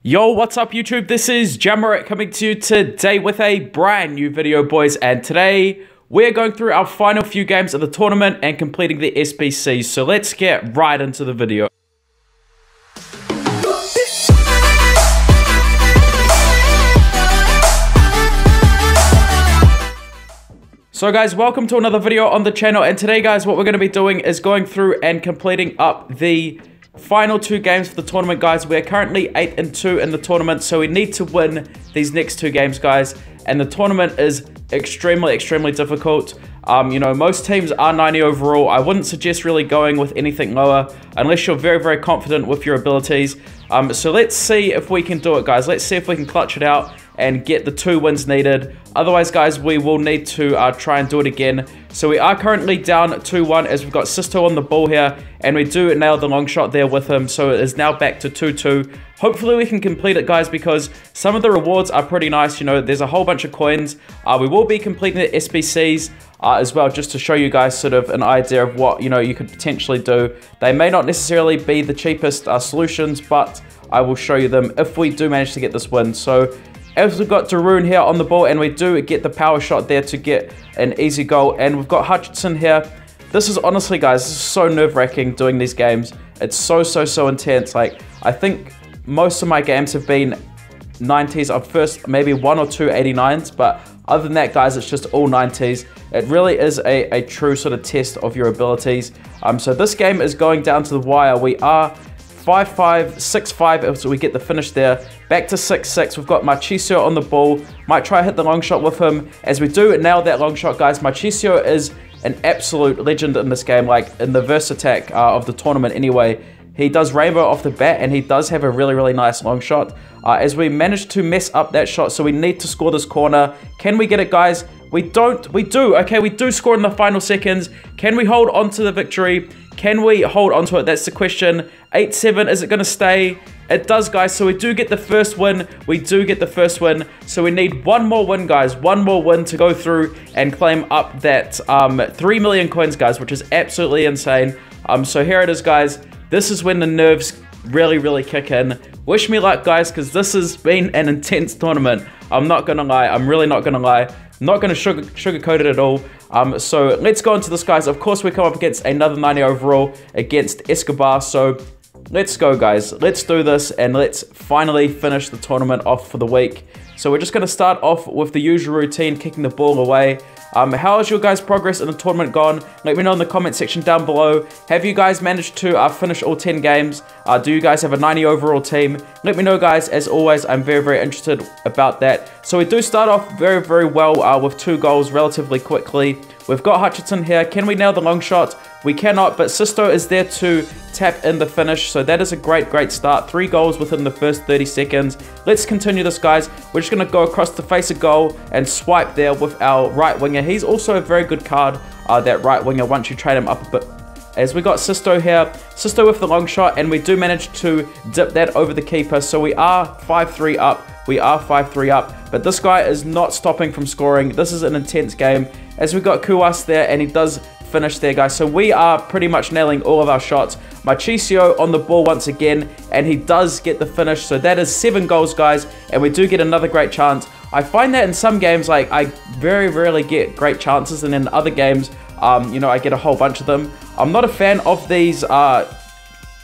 Yo, what's up YouTube? This is JamMerit coming to you today with a brand new video, boys, and today we're going through our final few games of the tournament and completing the SBCs, so let's get right into the video. So guys, welcome to another video on the channel, and today guys, what we're going to be doing is going through and completing up the final two games for the tournament, guys. We're currently 8-2 in the tournament, so we need to win these next two games, guys, and the tournament is extremely difficult. You know, most teams are 90 overall. I wouldn't suggest really going with anything lower unless you're very confident with your abilities. So let's see if we can do it, guys. Let's see if we can clutch it out and get the 2 wins needed. Otherwise, guys, we will need to try and do it again. So we are currently down 2-1 as we've got Sisto on the ball here, and we do nail the long shot there with him. So it is now back to 2-2. Hopefully we can complete it, guys, because some of the rewards are pretty nice. You know, there's a whole bunch of coins. We will be completing the SBCs as well, just to show you guys sort of an idea of what, you know, you could potentially do. They may not necessarily be the cheapest solutions, but I will show you them if we do manage to get this win. So as we've got Darun here on the ball, and we do get the power shot there to get an easy goal, and we've got Hutchinson here. This is honestly, guys, this is so nerve-wracking doing these games. It's so intense. Like, I think most of my games have been 90s. I've first maybe 1 or 2 89s, but other than that, guys, it's just all 90s. It really is a true sort of test of your abilities. So this game is going down to the wire. We are 5-5, 6-5, so we get the finish there. Back to 6-6. We've got Marchisio on the ball. Might try to hit the long shot with him. As we do nail that long shot, guys, Marchisio is an absolute legend in this game, like in the verse attack of the tournament anyway. He does rainbow off the bat, and he does have a really nice long shot. As we manage to mess up that shot, so we need to score this corner. Can we get it, guys? We don't. We do. Okay, we do score in the final seconds. Can we hold on to the victory? Can we hold on to it? That's the question. 8-7, is it going to stay? It does, guys. So we do get the first win. We do get the first win. So we need one more win, guys. One more win to go through and claim up that 3 million coins, guys, which is absolutely insane. So here it is, guys. This is when the nerves really kick in. Wish me luck, guys, because this has been an intense tournament. I'm not going to lie. I'm really not going to lie. I'm not going to sugarcoat it at all. So let's go into this, guys. Of course, we come up against another 90 overall against Escobar. So let's go, guys. Let's do this, and let's finally finish the tournament off for the week. So we're just going to start off with the usual routine, kicking the ball away. How has your guys' progress in the tournament gone? Let me know in the comment section down below. Have you guys managed to finish all 10 games? Do you guys have a 90 overall team? Let me know, guys. As always, I'm very interested about that. So we do start off very well with 2 goals relatively quickly. We've got Hutchinson here. Can we nail the long shot? We cannot, but Sisto is there to tap in the finish. So that is a great start. 3 goals within the first 30 seconds. Let's continue this, guys. We're just going to go across the face of goal and swipe there with our right winger. He's also a very good card, that right winger, once you trade him up a bit. As we got Sisto here. Sisto with the long shot, and we do manage to dip that over the keeper. So we are 5-3 up. We are 5-3 up. But this guy is not stopping from scoring. This is an intense game. As we got Kuwas there, and he does finish there, guys. So we are pretty much nailing all of our shots. Marchisio on the ball once again, and he does get the finish. So that is 7 goals, guys, and we do get another great chance. I find that in some games, like, I very rarely get great chances, and in other games, you know, I get a whole bunch of them. I'm not a fan of these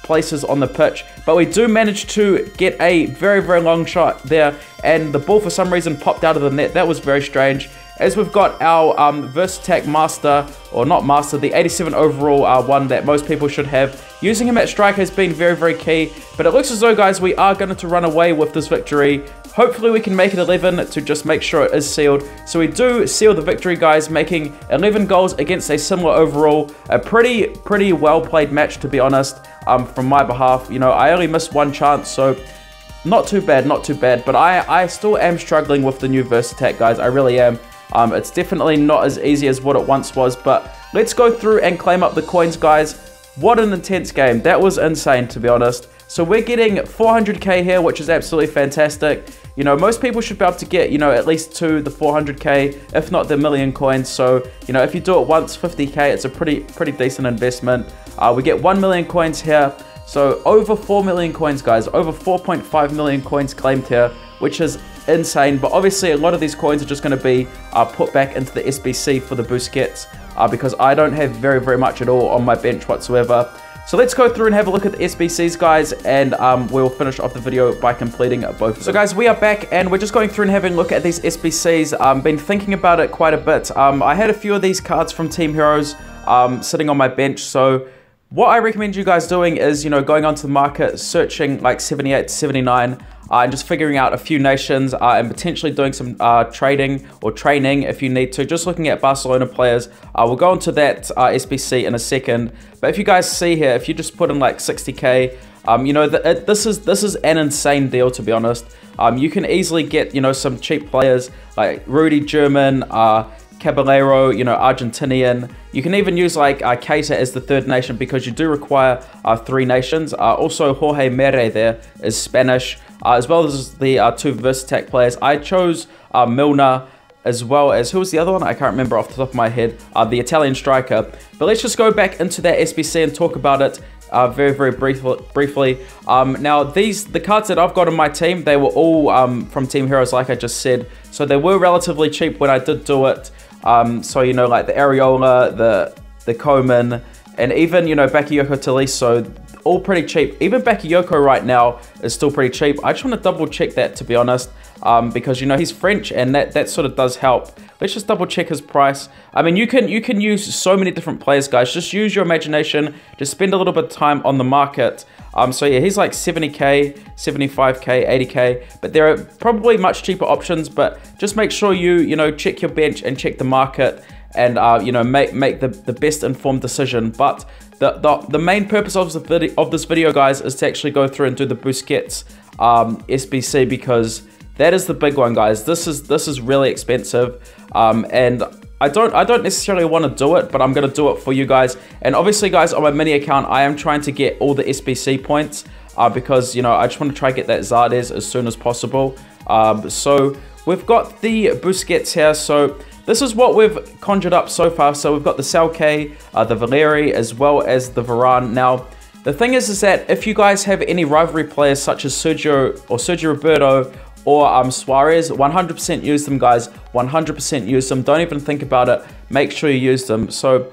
places on the pitch, but we do manage to get a very long shot there, and the ball for some reason popped out of the net. That was very strange. As we've got our verse attack master, or not master, the 87 overall one that most people should have. Using him at striker has been very key, but it looks as though, guys, we are going to run away with this victory. Hopefully we can make it 11 to just make sure it is sealed. So we do seal the victory, guys, making 11 goals against a similar overall. A pretty well played match, to be honest, from my behalf. You know, I only missed 1 chance, so not too bad, but I still am struggling with the new verse attack, guys. I really am. It's definitely not as easy as what it once was, but let's go through and claim up the coins, guys. What an intense game. That was insane, to be honest. So we're getting 400k here, which is absolutely fantastic. You know, most people should be able to get, you know, at least to the 400k, if not the million coins. So, you know, if you do it once, 50k, it's a pretty decent investment. We get 1 million coins here. So over 4 million coins, guys, over 4.5 million coins claimed here, which is insane. But obviously a lot of these coins are just going to be put back into the SBC for the Busquets, because I don't have very much at all on my bench whatsoever. So let's go through and have a look at the SBCs, guys, and we'll finish off the video by completing both of them. So guys, we are back, and we're just going through and having a look at these SBCs. Been thinking about it quite a bit. I had a few of these cards from Team Heroes sitting on my bench, so what I recommend you guys doing is, you know, going onto the market, searching like 78 to 79, and just figuring out a few nations, and potentially doing some trading or training if you need to. Just looking at Barcelona players. We'll go into that SBC in a second. But if you guys see here, if you just put in like 60k, you know, this is an insane deal, to be honest. You can easily get, you know, some cheap players like Rudy German, Caballero, you know, Argentinian. You can even use like Keita as the third nation, because you do require 3 nations. Also, Jorge Mere there is Spanish, as well as the 2 Versattac players. I chose Milner, as well as, who was the other one? I can't remember off the top of my head. The Italian striker. But let's just go back into that SBC and talk about it very briefly. Now, the cards that I've got on my team, they were all from Team Heroes, like I just said. So they were relatively cheap when I did do it. So, you know, like the Areola, the Coman, and even, you know, Bakayoko Tolisso, all pretty cheap. Even Bakayoko right now is still pretty cheap. I just want to double check that, to be honest, because, you know, he's French, and that sort of does help. Let's just double check his price. I mean, you can use so many different players, guys. Just use your imagination. Just spend a little bit of time on the market. So yeah, he's like 70k, 75k, 80k, but there are probably much cheaper options. But just make sure you know, check your bench and check the market, and you know, make the best informed decision. But the main purpose of this video, guys, is to actually go through and do the Busquets SBC, because that is the big one, guys. This is really expensive, and I don't necessarily want to do it, but I'm going to do it for you guys. And obviously, guys, on my mini account, I am trying to get all the SBC points, because, you know, I just want to try to get that Zardes as soon as possible. So we've got the Busquets here. So this is what we've conjured up so far. So we've got the Salke, the Valeri, as well as the Varane. Now, the thing is that if you guys have any rivalry players such as Sergio Roberto, or Suarez, 100% use them, guys. 100% use them. Don't even think about it. Make sure you use them. So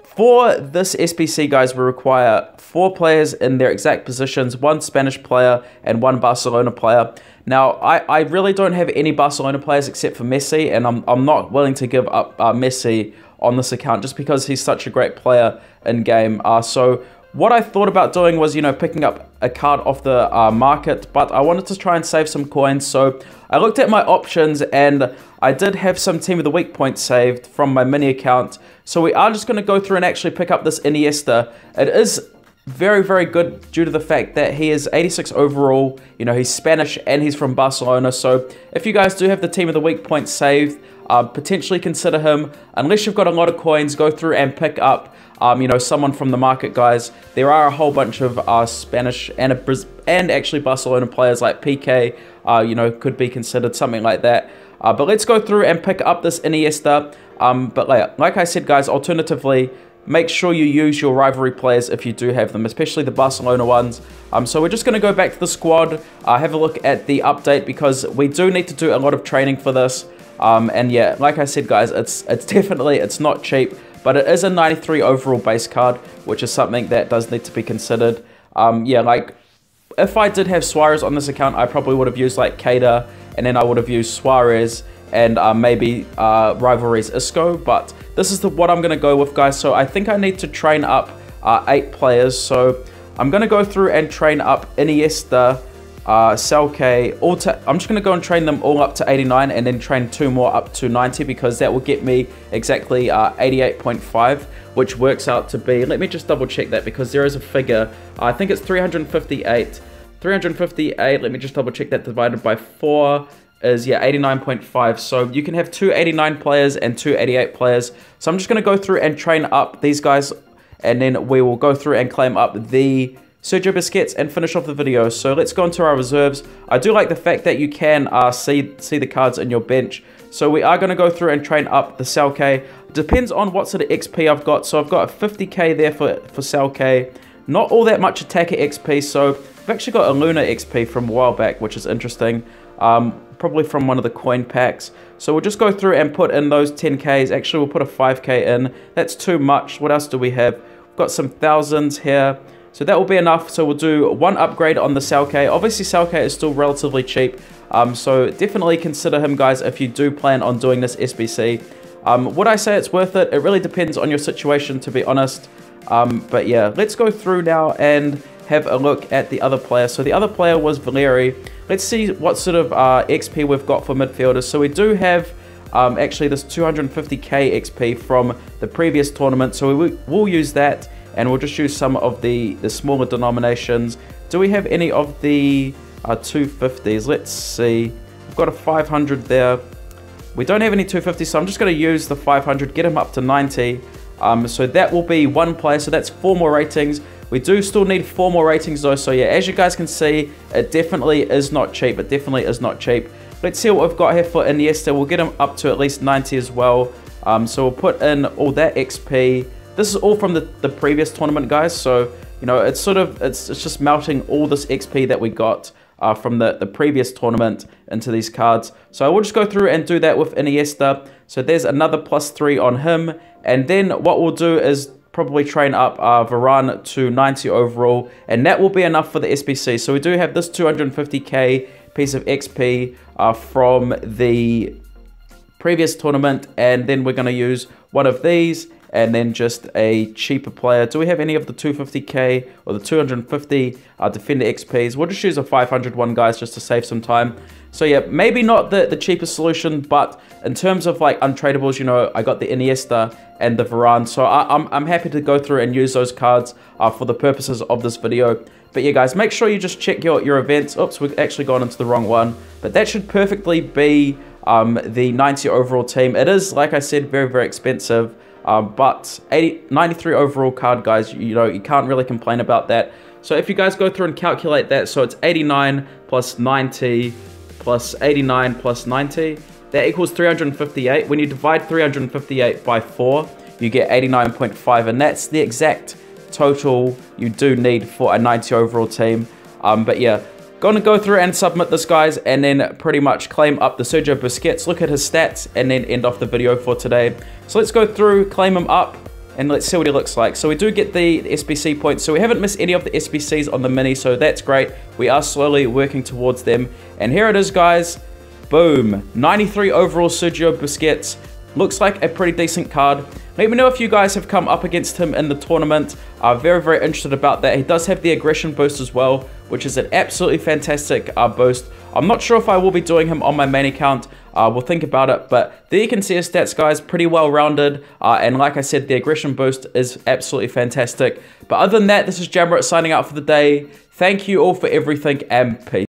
for this SBC, guys, we require 4 players in their exact positions, 1 Spanish player and 1 Barcelona player. Now, I really don't have any Barcelona players except for Messi, and I'm not willing to give up Messi on this account just because he's such a great player in game. So what I thought about doing was, you know, picking up a card off the market, but I wanted to try and save some coins. So I looked at my options, and I did have some Team of the Week points saved from my mini account. So we are just going to go through and actually pick up this Iniesta. It is very good due to the fact that he is 86 overall. You know, he's Spanish and he's from Barcelona. So if you guys do have the Team of the Week points saved, potentially consider him. Unless you've got a lot of coins, go through and pick up you know, someone from the market, guys. There are a whole bunch of Spanish and actually Barcelona players like PK, you know, could be considered, something like that. But let's go through and pick up this Iniesta. But like I said, guys, alternatively, make sure you use your rivalry players if you do have them, especially the Barcelona ones. So we're just going to go back to the squad, have a look at the update, because we do need to do a lot of training for this. And yeah, like I said, guys, it's definitely, it's not cheap, but it is a 93 overall base card, which is something that does need to be considered. Yeah, like, if I did have Suarez on this account, I probably would have used like Keita, and then I would have used Suarez and maybe Rivalry's Isco, but this is what I'm going to go with, guys. So I think I need to train up 8 players. So I'm going to go through and train up Iniesta, Salke, I'm just going to go and train them all up to 89, and then train 2 more up to 90, because that will get me exactly 88.5, which works out to be, let me just double check that, because there is a figure, I think it's 358, let me just double check that, divided by 4 is, yeah, 89.5, so you can have 2 89 players and 2 88 players. So I'm just going to go through and train up these guys, and then we will go through and claim up the Sergio Busquets and finish off the video. So let's go into our reserves. I do like the fact that you can see the cards in your bench. So we are going to go through and train up the Salke. Depends on what sort of XP I've got. So I've got a 50k there for Salke. not all that much attacker XP, so I've actually got a Luna XP from a while back, which is interesting. Probably from one of the coin packs. So we'll just go through and put in those 10Ks. Actually, we'll put a 5K in. That's too much. What else do we have? We've got some thousands here. So that will be enough. So we'll do one upgrade on the Salk. Obviously, Salk is still relatively cheap. So definitely consider him, guys, if you do plan on doing this SBC. Would I say it's worth it? It really depends on your situation, to be honest. But yeah, let's go through now and have a look at the other player. So the other player was Valeri. Let's see what sort of XP we've got for midfielders. So we do have actually this 250k XP from the previous tournament. So we'll use that, and we'll just use some of the smaller denominations. Do we have any of the 250s? Let's see. We've got a 500 there. We don't have any 250s, so I'm just going to use the 500, get him up to 90. So that will be one player, so that's 4 more ratings. We do still need 4 more ratings though, so yeah, as you guys can see, it definitely is not cheap. It definitely is not cheap. Let's see what we've got here for Iniesta. We'll get him up to at least 90 as well. So we'll put in all that XP. This is all from the previous tournament, guys, so you know, it's sort of, it's just melting all this XP that we got from the previous tournament into these cards. So I will just go through and do that with Iniesta. So there's another +3 on him, and then what we'll do is probably train up Varane to 90 overall, and that will be enough for the SBC. So we do have this 250k piece of XP from the previous tournament, and then we're going to use one of these, and then just a cheaper player. Do we have any of the 250k or the 250 defender XPs? We'll just use a 500 one, guys, just to save some time. So yeah, maybe not the cheapest solution, but in terms of like untradables, you know, I got the Iniesta and the Varane, so I'm happy to go through and use those cards for the purposes of this video. But yeah, guys, make sure you just check your events. Oops, we've actually gone into the wrong one, but that should perfectly be the 90 overall team. It is, like I said, very, very expensive, but 93 overall card, guys, you know, you can't really complain about that. So if you guys go through and calculate that, so it's 89 plus 90 plus 89 plus 90, that equals 358. When you divide 358 by 4, you get 89.5, and that's the exact total you do need for a 90 overall team. But yeah, gonna go through and submit this, guys, and then pretty much claim up the Sergio Busquets, look at his stats, and then end off the video for today. So let's go through, claim him up, and let's see what he looks like. So we do get the SBC points, so we haven't missed any of the SBCs on the mini, so that's great. We are slowly working towards them, and here it is, guys. Boom, 93 overall Sergio Busquets. Looks like a pretty decent card. Let me know if you guys have come up against him in the tournament. Very, very interested about that. He does have the aggression boost as well, which is an absolutely fantastic boost. I'm not sure if I will be doing him on my main account. We'll think about it, but there you can see his stats, guys, pretty well rounded. And like I said, the aggression boost is absolutely fantastic. But other than that, this is JamMerit signing out for the day. Thank you all for everything, and peace.